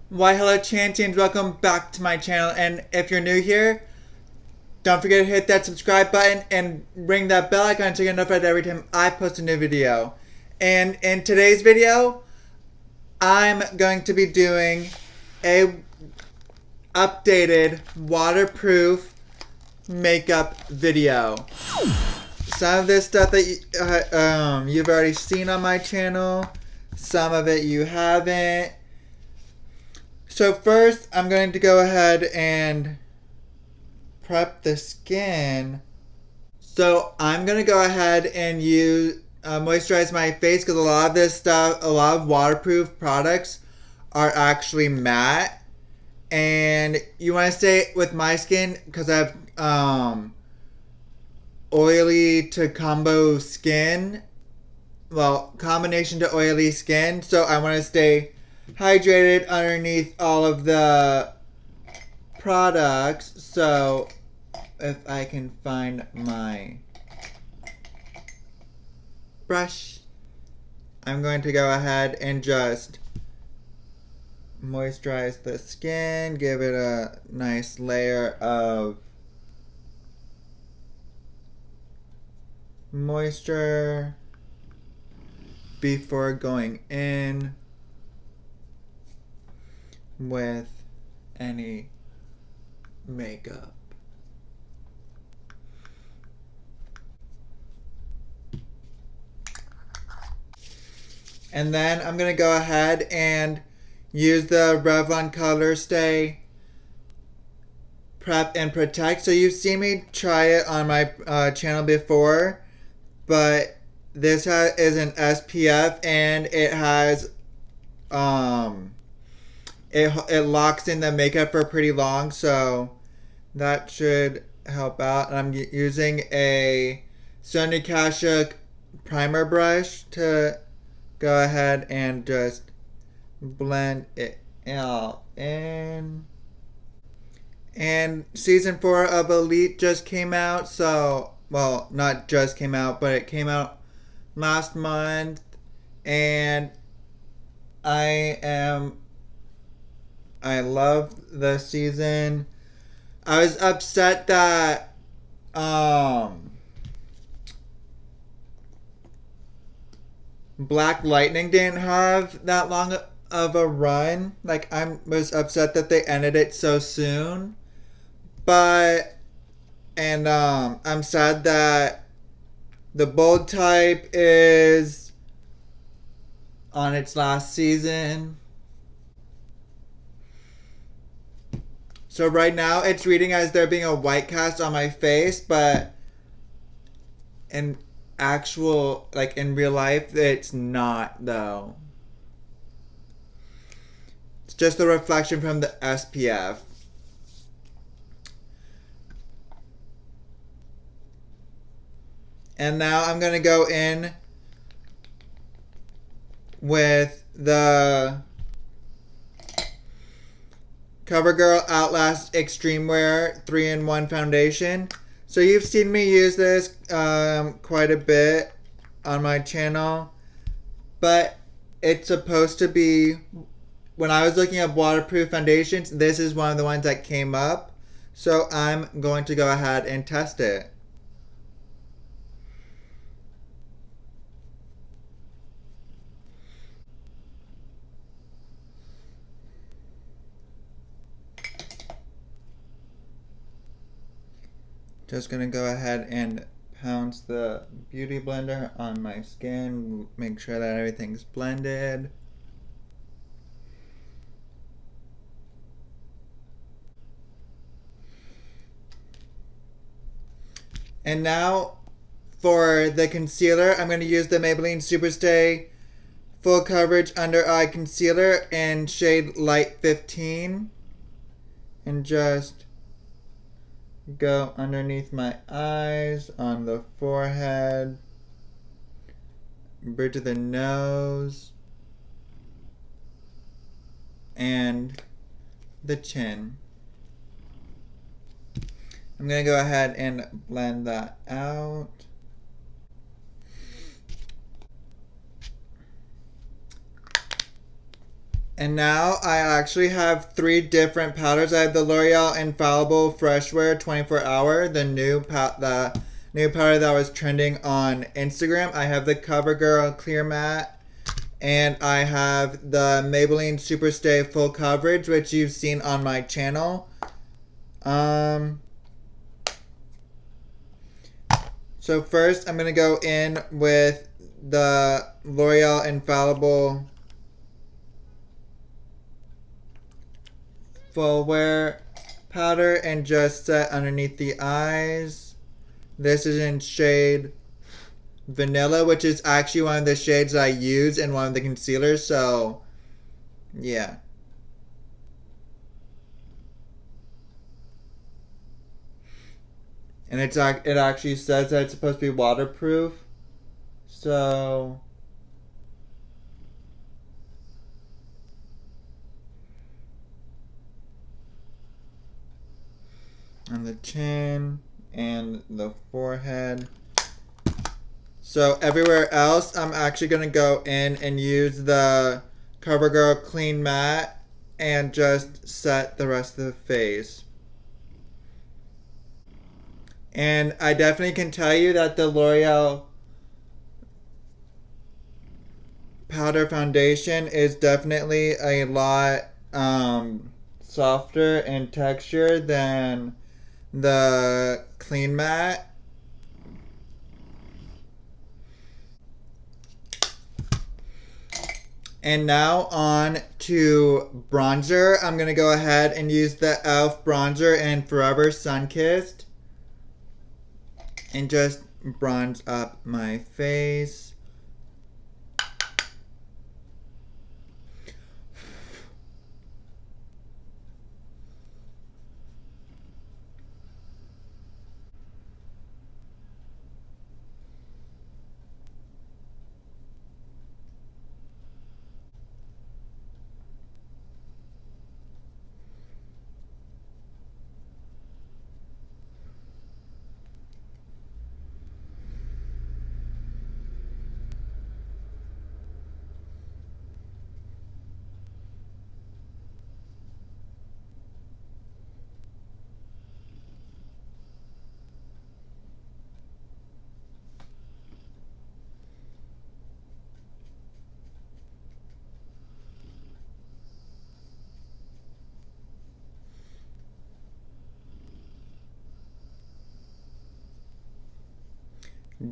Why hello Champions, welcome back to my channel, and if you're new here, don't forget to hit that subscribe button and ring that bell icon so you get notified every time I post a new video. And in today's video, I'm going to be doing a updated waterproof makeup video. Some of this stuff that you've already seen on my channel, some of it you haven't. So first, I'm going to go ahead and prep the skin. So I'm going to go ahead and moisturize my face because a lot of this stuff, a lot of waterproof products are actually matte. And you want to stay with my skin because I have oily to combo skin. Well, combination to oily skin. So I want to stay hydrated underneath all of the products. So if I can find my brush, I'm going to go ahead and just moisturize the skin, give it a nice layer of moisture before going in with any makeup. And then I'm going to go ahead and use the Revlon Colorstay Prep and Protect. So you've seen me try it on my channel before, but this is an SPF and it has it locks in the makeup for pretty long, so that should help out. And I'm using a Sonia Kashuk primer brush to go ahead and just blend it out in. And season 4 of Elite just came out, so, well, not just came out, but it came out last month, and I love the season. I was upset that Black Lightning didn't have that long of a run. Like, I was upset that they ended it so soon. But, and I'm sad that the Bold type is on its last season. So right now it's reading as there being a white cast on my face, but in actual, like in real life, it's not though. It's just the reflection from the SPF. And now I'm going to go in with the Covergirl Outlast extremewear 3-in-1 foundation. So you've seen me use this quite a bit on my channel, but it's supposed to be, when I was looking at waterproof foundations, this is one of the ones that came up. So I'm going to go ahead and test it. Just gonna go ahead and pounce the beauty blender on my skin, make sure that everything's blended. And now for the concealer, I'm going to use the Maybelline Superstay Full Coverage Under Eye Concealer in shade Light 15. And just go underneath my eyes, on the forehead, bridge of the nose, and the chin. I'm going to go ahead and blend that out. And now I actually have 3 different powders. I have the L'Oreal Infallible Fresh Wear 24 Hour, the new powder that was trending on Instagram. I have the Covergirl Clear Matte, and I have the Maybelline Superstay Full Coverage, which you've seen on my channel. So first I'm gonna go in with the L'Oreal Infallible Full Wear powder and just set underneath the eyes. This is in shade Vanilla, which is actually one of the shades I use in one of the concealers, so yeah. And it actually says that it's supposed to be waterproof, so on the chin and the forehead. So everywhere else, I'm actually going to go in and use the CoverGirl Clean Matte and just set the rest of the face. And I definitely can tell you that the L'Oreal powder foundation is definitely a lot softer in texture than the Clean Matte. And now on to bronzer. I'm going to go ahead and use the e.l.f. bronzer in Forever Sunkissed and just bronze up my face.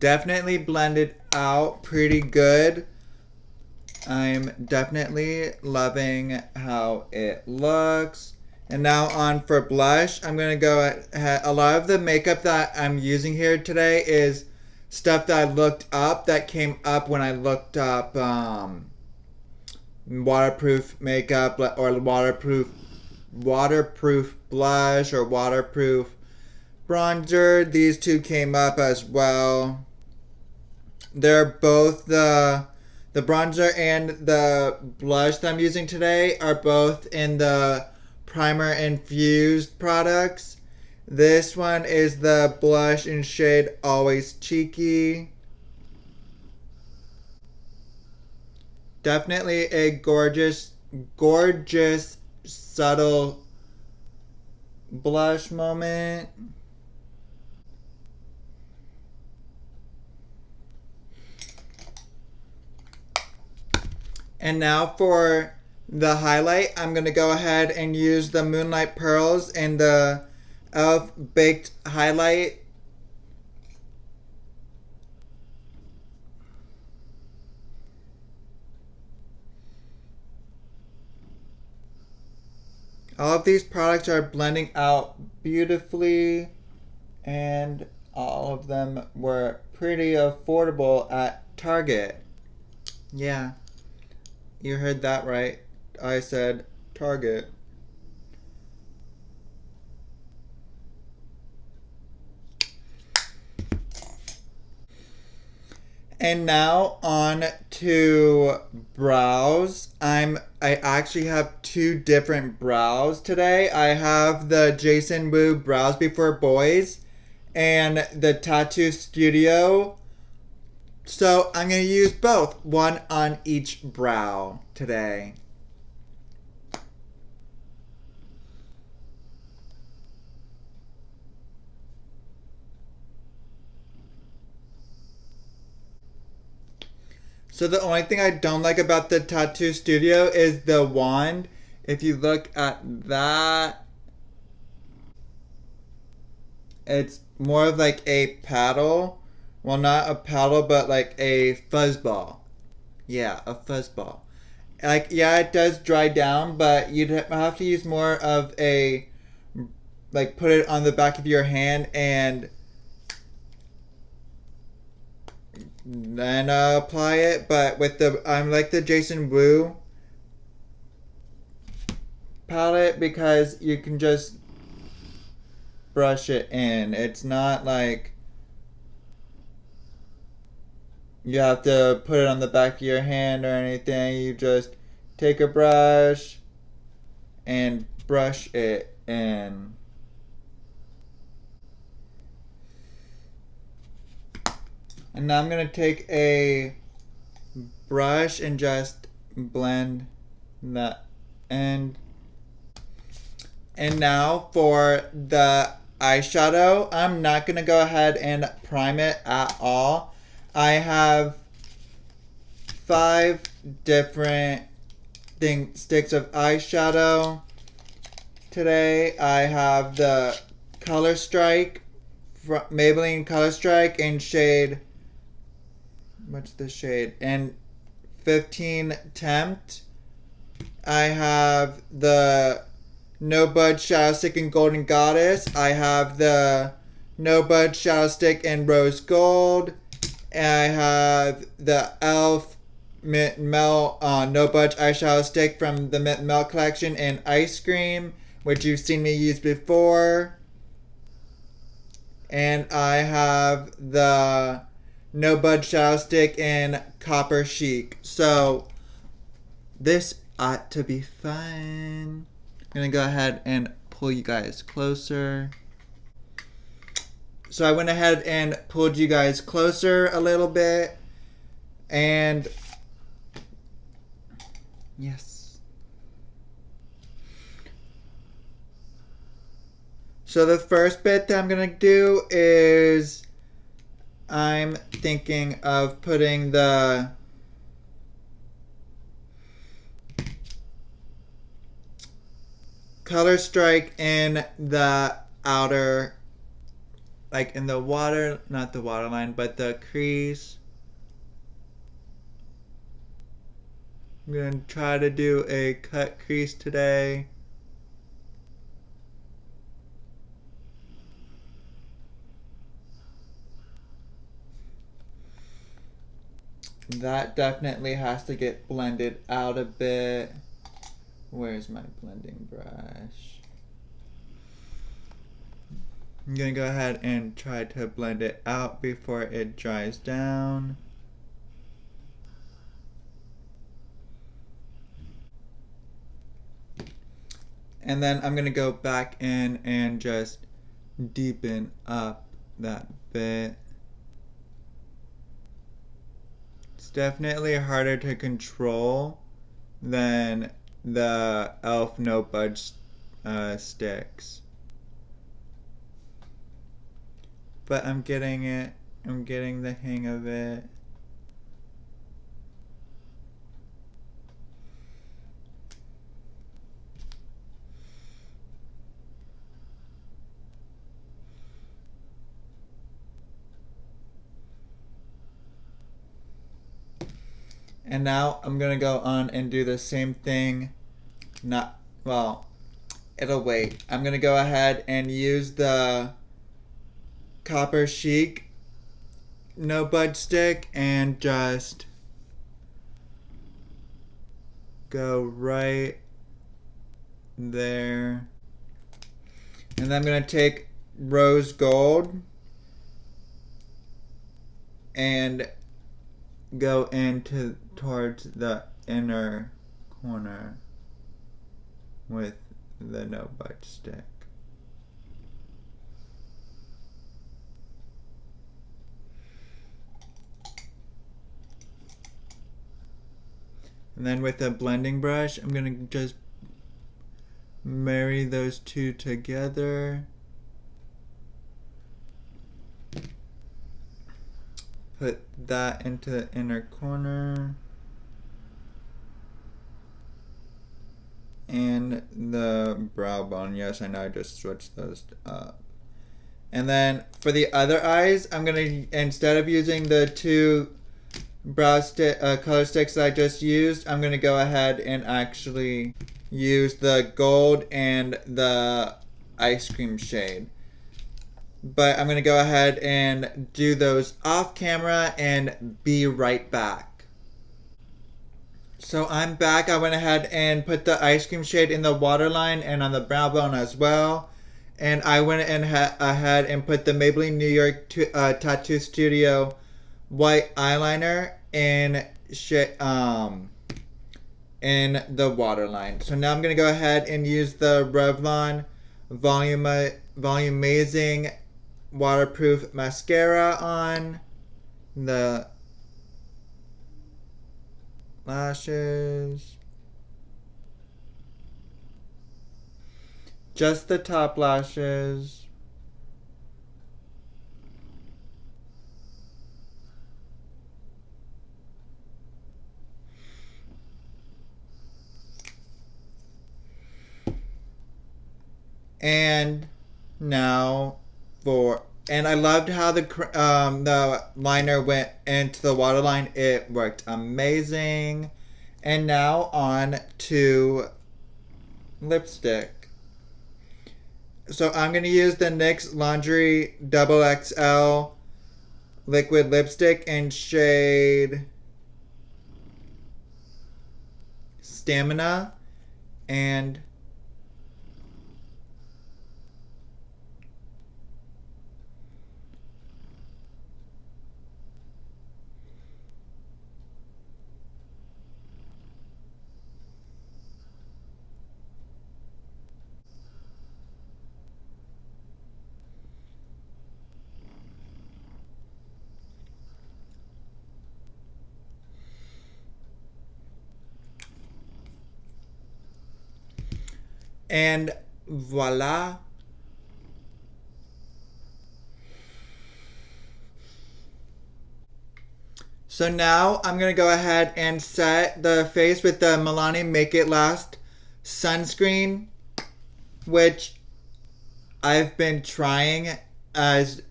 Definitely blended out pretty good. I'm definitely loving how it looks. And now on for blush, I'm going to go ahead. A lot of the makeup that I'm using here today is stuff that I looked up that came up when I looked up waterproof makeup or waterproof blush or waterproof bronzer. These two came up as well. They're both the bronzer and the blush that I'm using today are both in the Primer Infused products. This one is the blush in shade Always Cheeky. Definitely a gorgeous, subtle blush moment. And now for the highlight, I'm going to go ahead and use the Moonlight Pearls and the e.l.f. Baked Highlight. All of these products are blending out beautifully, and all of them were pretty affordable at Target. Yeah. You heard that right. I said Target. And now on to brows. I actually have 2 different brows today. I have the Jason Wu Brows Before Boys and the Tattoo Studio. So I'm going to use both, one on each brow today. So the only thing I don't like about the tattoo studio is the wand. If you look at that, it's more of like a paddle. Well, not a paddle, but like a fuzzball. Yeah, a fuzzball. Like, yeah, it does dry down, but you'd have to use more of a, like, put it on the back of your hand and then apply it. But with the, I'm like the Jason Wu palette because you can just brush it in. It's not like you have to put it on the back of your hand or anything. You just take a brush and brush it in. And now I'm going to take a brush and just blend that end. And now for the eyeshadow, I'm not going to go ahead and prime it at all. I have 5 different sticks of eyeshadow. Today I have the Color Strike, Maybelline Color Strike in shade, what's the shade? In 15 Tempt. I have the No Budge Shadow Stick in Golden Goddess. I have the No Budge Shadow Stick in Rose Gold. And I have the e.l.f. Mint Melt No Budge Eyeshadow Stick from the Mint Melt collection in Ice Cream, which you've seen me use before. And I have the No Budge Shadow Stick in Copper Chic. So, this ought to be fun. I'm going to go ahead and pull you guys closer. So I went ahead and pulled you guys closer a little bit. And yes. So the first bit that I'm going to do is I'm thinking of putting the Color Strike in the outer, like in the water, not the waterline, but the crease. I'm going to try to do a cut crease today. That definitely has to get blended out a bit. Where's my blending brush? I'm going to go ahead and try to blend it out before it dries down. And then I'm going to go back in and just deepen up that bit. It's definitely harder to control than the e.l.f. No Budge sticks. But I'm getting it. I'm getting the hang of it. And now I'm gonna go on and do the same thing. It'll wait. I'm gonna go ahead and use the Copper Chic No Budge stick and just go right there. And then I'm gonna take Rose Gold and go into towards the inner corner with the No Budge stick. And then with a blending brush, I'm gonna just marry those two together. put that into the inner corner. And the brow bone. Yes, I know I just switched those up. And then for the other eyes, I'm going to, instead of using the two brow color sticks that I just used, I'm going to go ahead and actually use the gold and the ice cream shade. But I'm going to go ahead and do those off camera and be right back. So I'm back. I went ahead and put the ice cream shade in the waterline and on the brow bone as well. And I went and ahead and put the Maybelline New York Tattoo Studio white eyeliner in the waterline. So now I'm going to go ahead and use the Revlon Volumizing Waterproof Mascara on the lashes. Just the top lashes. And now and I loved how the liner went into the waterline. It worked amazing. And now on to lipstick. So I'm going to use the NYX Laundry XXL liquid lipstick in shade Stamina. And voila. So now I'm going to go ahead and set the face with the Milani Make It Last sunscreen, which I've been trying as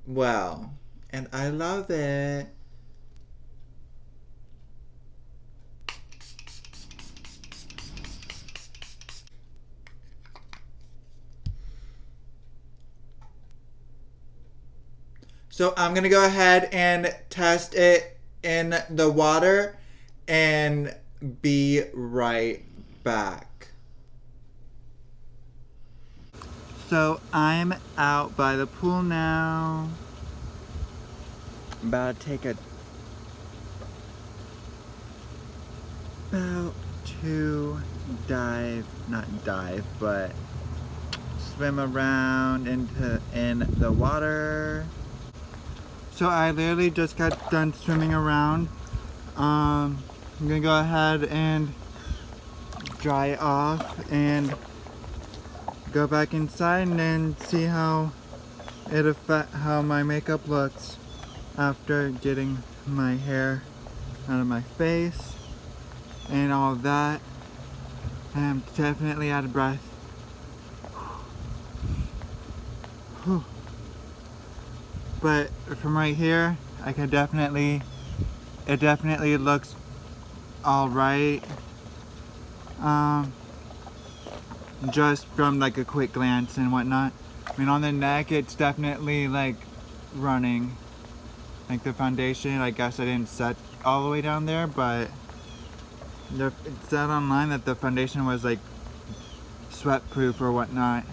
well. And I love it. So I'm going to go ahead and test it in the water and be right back. So I'm out by the pool now. I'm about to take not dive, but swim around in the water. So I literally just got done swimming around. I'm gonna go ahead and dry off and go back inside and then see how my makeup looks after getting my hair out of my face and all of that. I'm definitely out of breath. Whew. But from right here, it definitely looks alright. Just from like a quick glance and whatnot. I mean, on the neck, it's definitely like running. Like the foundation, I guess I didn't set all the way down there, but it said online that the foundation was like sweat proof or whatnot.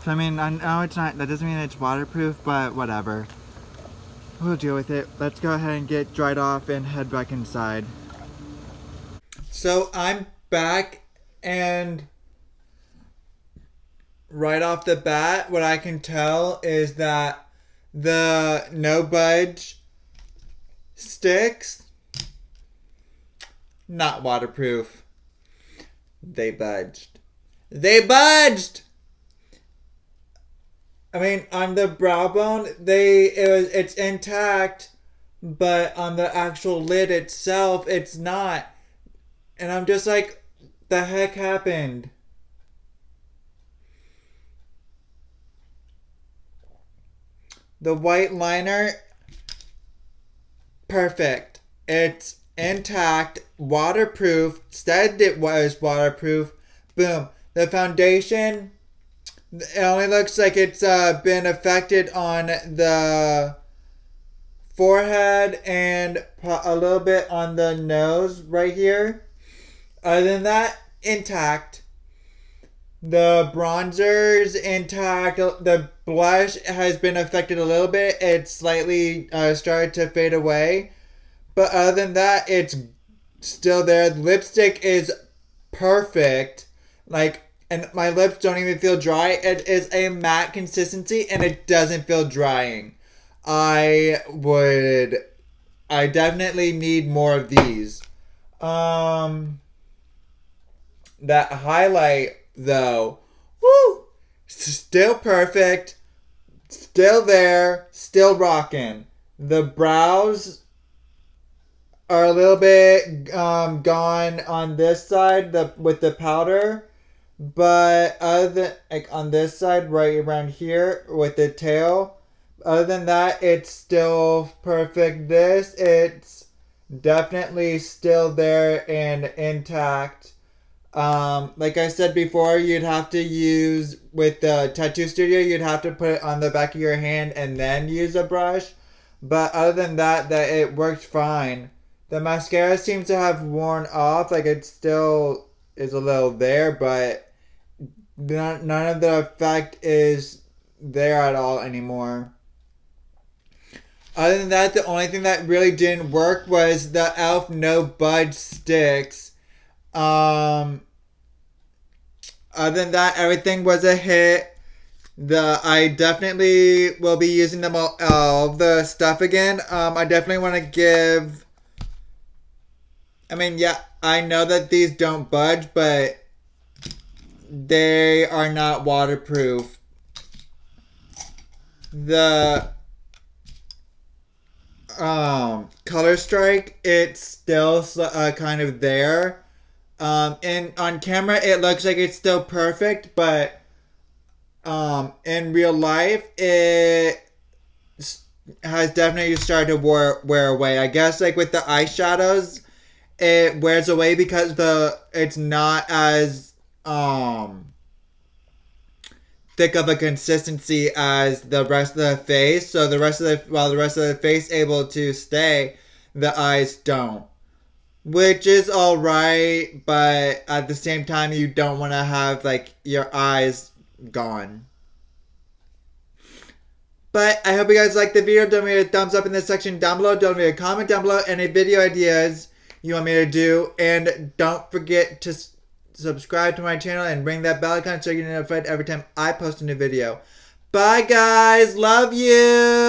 So I mean, I know it's not, that doesn't mean it's waterproof, but whatever. We'll deal with it. Let's go ahead and get dried off and head back inside. So I'm back, and right off the bat, what I can tell is that the No Budge sticks, not waterproof. They budged. They budged! I mean, on the brow bone, it's intact, but on the actual lid itself, it's not. And I'm just like, the heck happened? The white liner, perfect. It's intact, waterproof, said it was waterproof. Boom. The foundation, it only looks like it's been affected on the forehead and a little bit on the nose right here. Other than that, intact. The bronzer's intact. The blush has been affected a little bit. It's slightly started to fade away. But other than that, it's still there. The lipstick is perfect. Like, and my lips don't even feel dry. It is a matte consistency and it doesn't feel drying. I definitely need more of these. That highlight though, woo, still perfect, still there, still rocking. The brows are a little bit gone on this side with the powder, but other than like on this side right around here with the tail, other than that, it's still perfect. This, it's definitely still there and intact. Like I said before, you'd have to use, with the tattoo studio, you'd have to put it on the back of your hand and then use a brush. But other than that, it works fine. The mascara seems to have worn off, like it still is a little there, but none of the effect is there at all anymore. Other than that, the only thing that really didn't work was the e.l.f. No Budge sticks. Other than that, everything was a hit. I definitely will be using them all the stuff again. I definitely want to give. I mean, yeah, I know that these don't budge, but they are not waterproof. The color strike, it's still kind of there. And on camera, it looks like it's still perfect, but in real life, it has definitely started to wear away. I guess like with the eyeshadows, it wears away because it's not as thick of a consistency as the rest of the face. So the rest of the face able to stay, the eyes don't. Which is alright, but at the same time, you don't want to have, like, your eyes gone. But I hope you guys liked the video. Don't forget to thumbs up in the section down below. Don't forget to comment down below any video ideas you want me to do. And don't forget to subscribe to my channel and ring that bell icon so you get notified every time I post a new video. Bye, guys. Love you.